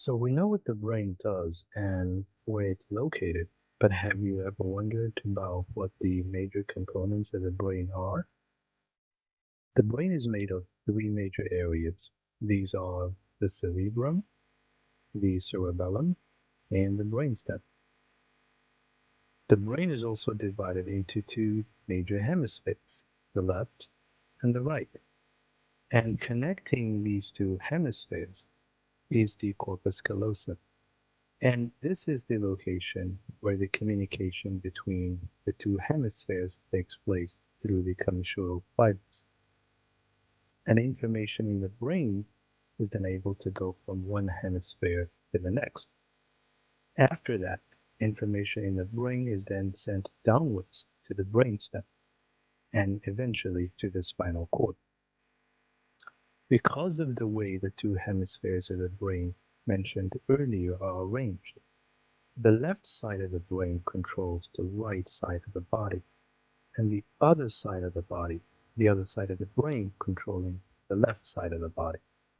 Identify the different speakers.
Speaker 1: So we know what the brain does and where it's located, but have you ever wondered about what the major components of the brain are? The brain is made of three major areas. These are the cerebrum, the cerebellum, and the brainstem. The brain is also divided into two major hemispheres, the left and the right. And connecting these two hemispheres is the corpus callosum. And this is the location where the communication between the two hemispheres takes place through the conjugal fibers. And information in the brain is then able to go from one hemisphere to the next. After that, information in the brain is then sent downwards to the brainstem and eventually to the spinal cord. Because of the way the two hemispheres of the brain mentioned earlier are arranged, the left side of the brain controls the right side of the body, and the other side of the body, the other side of the brain controlling the left side of the body.